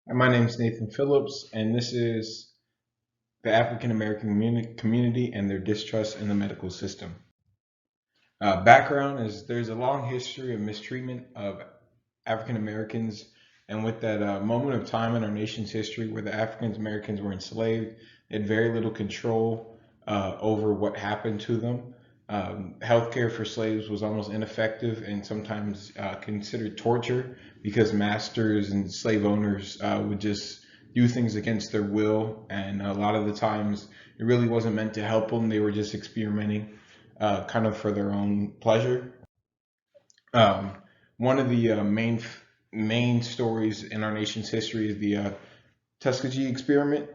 My name is Nathan Phillips, and this is the African American community and their distrust in the medical system. Background is there's a long history of mistreatment of African Americans, and with that moment of time in our nation's history where the African Americans were enslaved, they had very little control over what happened to them. Healthcare for slaves was almost ineffective and sometimes considered torture because masters and slave owners would just do things against their will, and a lot of the times it really wasn't meant to help them. They were just experimenting, kind of for their own pleasure. Um, One of the main stories in our nation's history is the Tuskegee experiment.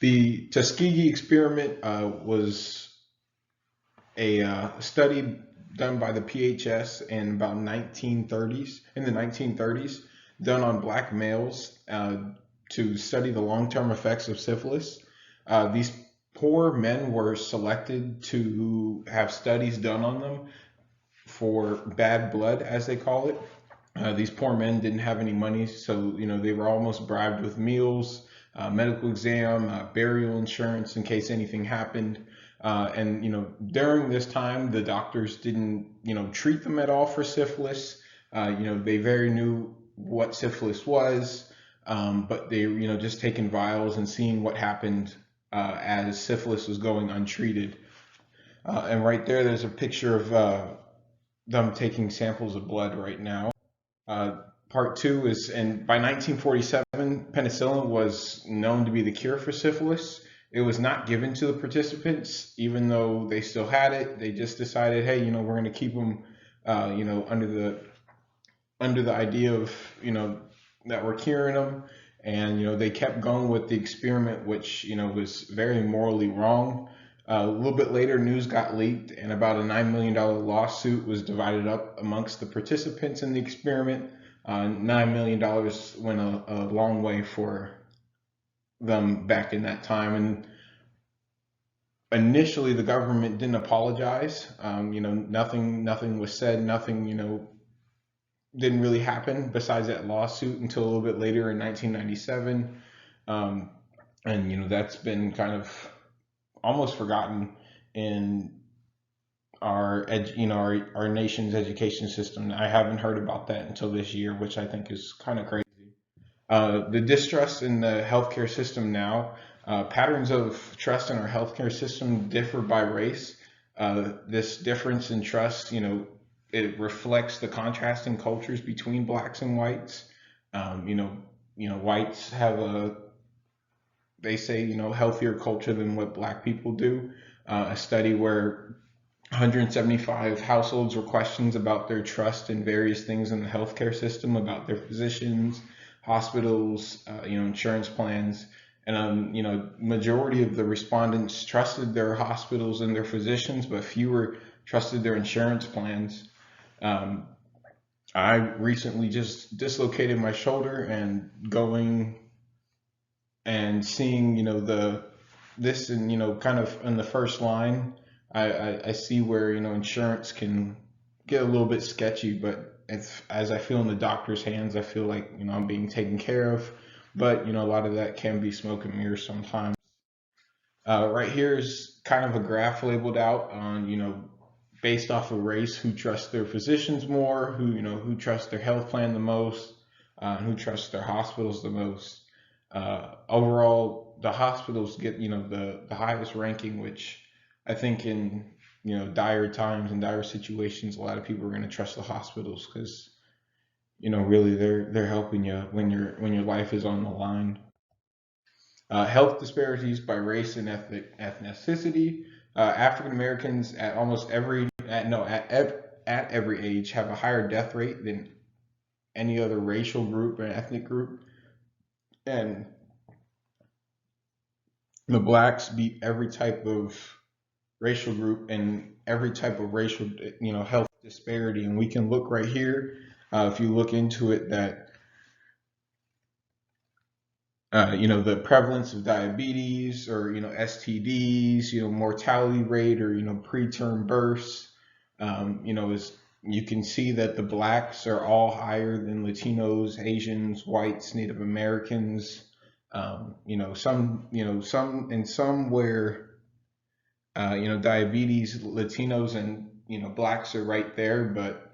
The Tuskegee experiment was a study done by the PHS in about 1930s, in the 1930s, done on black males to study the long-term effects of syphilis. These poor men were selected to have studies done on them for bad blood, as they call it. These poor men didn't have any money, so they were almost bribed with meals, medical exam, burial insurance in case anything happened. And during this time, the doctors didn't treat them at all for syphilis. They very knew what syphilis was, but they just taking vials and seeing what happened as syphilis was going untreated. And right there's a picture of them taking samples of blood right now. Uh, Part two is, and by 1947, penicillin was known to be the cure for syphilis. It was not given to the participants, even though they still had it. They just decided, hey, we're going to keep them, under the idea of, that we're curing them. And they kept going with the experiment, which was very morally wrong. A little bit later, news got leaked, and about a $9 million lawsuit was divided up amongst the participants in the experiment. $9 million went a long way for them back in that time. And initially, the government didn't apologize. Nothing was said. Nothing, didn't really happen besides that lawsuit until a little bit later in 1997. Um, and that's been kind of almost forgotten in our nation's education system. I haven't heard about that until this year, which I think is kind of crazy. The distrust in the healthcare system now, patterns of trust in our healthcare system differ by race. This difference in trust, it reflects the contrasting cultures between blacks and whites. Whites have they say, healthier culture than what black people do. A study where 175 households were questions about their trust in various things in the healthcare system, about their physicians, hospitals, insurance plans. And majority of the respondents trusted their hospitals and their physicians, but fewer trusted their insurance plans. Um, I recently just dislocated my shoulder, and going and seeing, this, and kind of in the first line, I see where insurance can get a little bit sketchy, but as I feel in the doctor's hands, I feel like I'm being taken care of. But a lot of that can be smoke and mirrors sometimes. Right here is kind of a graph labeled out on based off of race, who trusts their physicians more, who trusts their health plan the most, who trusts their hospitals the most. Overall, the hospitals get the highest ranking, which I think in dire times and dire situations, a lot of people are going to trust the hospitals because really they're helping you when your life is on the line. Health disparities by race and ethnicity. African Americans at almost every at no at every age have a higher death rate than any other racial group or ethnic group, and the blacks beat every type of racial group and every type of racial health disparity. And we can look right here, if you look into it, that the prevalence of diabetes, or STDs, mortality rate, or preterm births, is you can see that the blacks are all higher than Latinos, Asians, whites, Native Americans. Some and some where diabetes, Latinos and blacks are right there, but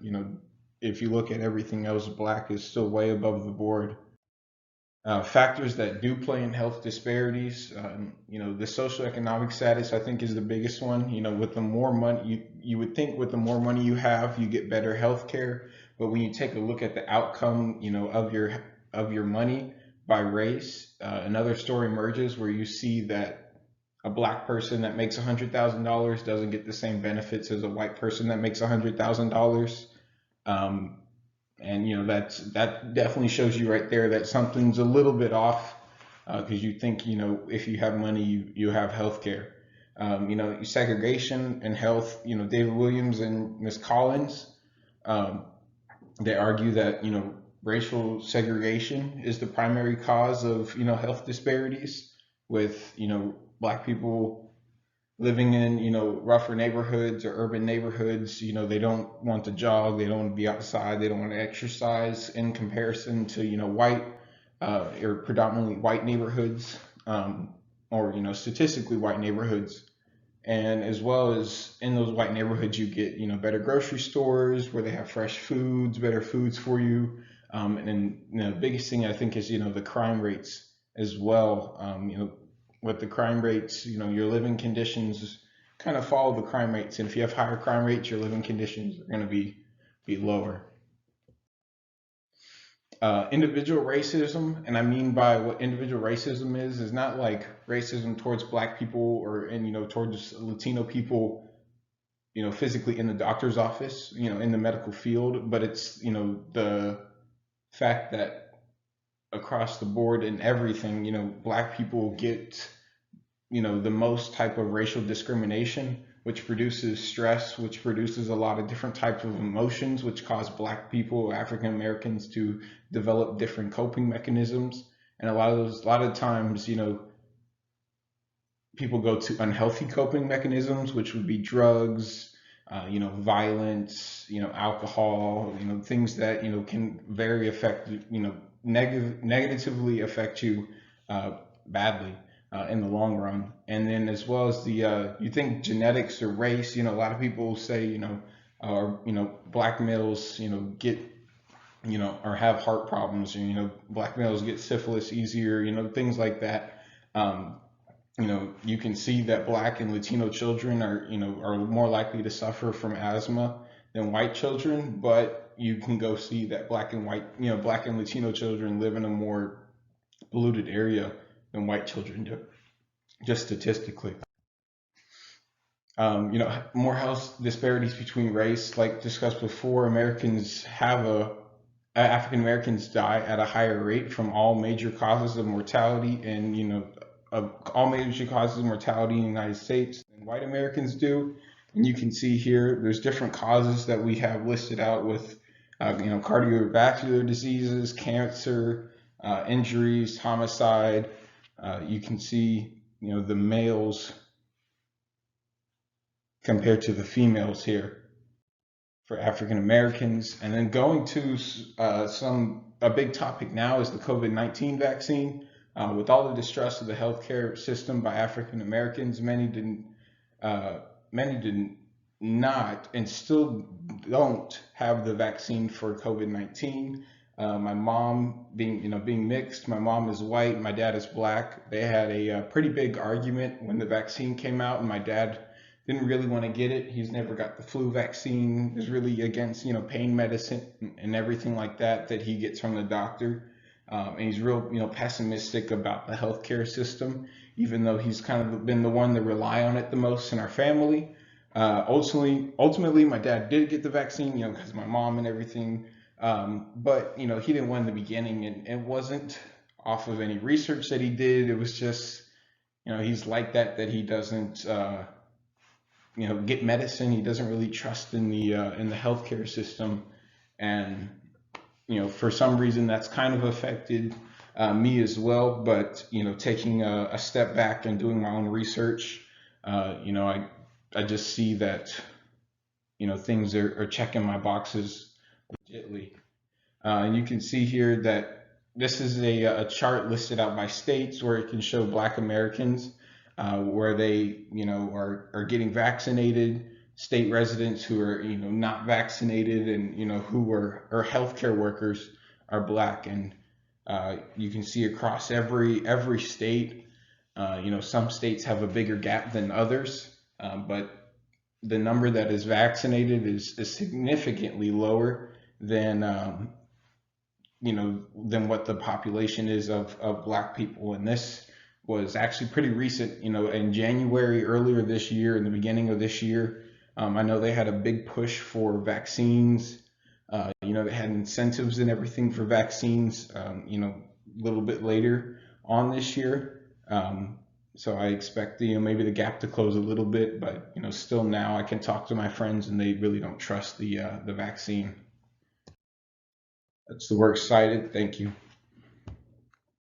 if you look at everything else, black is still way above the board. Factors that do play in health disparities, the socioeconomic status, I think, is the biggest one. With the more money, you would think with the more money you have, you get better health care. But when you take a look at the outcome, of your money by race, another story emerges where you see that a black person that makes $100,000 doesn't get the same benefits as a white person that makes $100,000. Um, and that definitely shows you right there that something's a little bit off, because you think if you have money you have health care. Segregation and health, David Williams and Miss Collins, um, they argue that racial segregation is the primary cause of health disparities, with black people living in rougher neighborhoods or urban neighborhoods. They don't want to jog, they don't want to be outside, they don't want to exercise, in comparison to white, or predominantly white neighborhoods, or statistically white neighborhoods. And as well as in those white neighborhoods, you get better grocery stores where they have fresh foods, better foods for you. And then the biggest thing I think is the crime rates as well. With the crime rates, your living conditions kind of follow the crime rates, and if you have higher crime rates, your living conditions are going to be lower. Individual racism, and I mean by what individual racism is not like racism towards black people or towards Latino people, physically in the doctor's office, in the medical field, but it's the fact that across the board in everything, black people get the most type of racial discrimination, which produces stress, which produces a lot of different types of emotions, which cause black people, African Americans, to develop different coping mechanisms. And a lot of times, people go to unhealthy coping mechanisms, which would be drugs, violence, alcohol, things that can very affect, negatively affect you, badly, in the long run. And then as well as you think genetics or race, a lot of people say, or black males, get or have heart problems, or black males get syphilis easier, things like that. You can see that black and Latino children are more likely to suffer from asthma than white children, but you can go see that black and Latino children live in a more polluted area than white children do, just statistically. More health disparities between race, like discussed before. African Americans die at a higher rate from all major causes of mortality, and of all major causes of mortality in the United States than white Americans do. And you can see here, there's different causes that we have listed out with, cardiovascular diseases, cancer, injuries, homicide. You can see, the males compared to the females here for African Americans. And then going to a big topic now is the COVID-19 vaccine. With all the distrust of the healthcare system by African Americans, many did not and still don't have the vaccine for COVID-19. My mom being mixed, my mom is white, my dad is black. They had a pretty big argument when the vaccine came out, and my dad didn't really want to get it. He's never got the flu vaccine. Is really against pain medicine and everything like that he gets from the doctor. And he's real pessimistic about the healthcare system, even though he's kind of been the one to rely on it the most in our family. Ultimately, my dad did get the vaccine, because of my mom and everything. But he didn't win in the beginning, and it wasn't off of any research that he did. It was just he's like that he doesn't get medicine. He doesn't really trust in the healthcare system, and for some reason that's kind of affected me as well. But taking a step back and doing my own research, I just see that things are checking my boxes legitly. And you can see here that this is a chart listed out by states where it can show Black Americans where they, are getting vaccinated, state residents who are, not vaccinated, and who are healthcare workers are Black, and you can see across every state, some states have a bigger gap than others, but the number that is vaccinated is significantly lower than than what the population is of Black people. And this was actually pretty recent, in January earlier this year, in the beginning of this year. I know they had a big push for vaccines. They had incentives and everything for vaccines, a little bit later on this year. So I expect, maybe the gap to close a little bit, but, still now I can talk to my friends and they really don't trust the vaccine. That's the works cited. Thank you.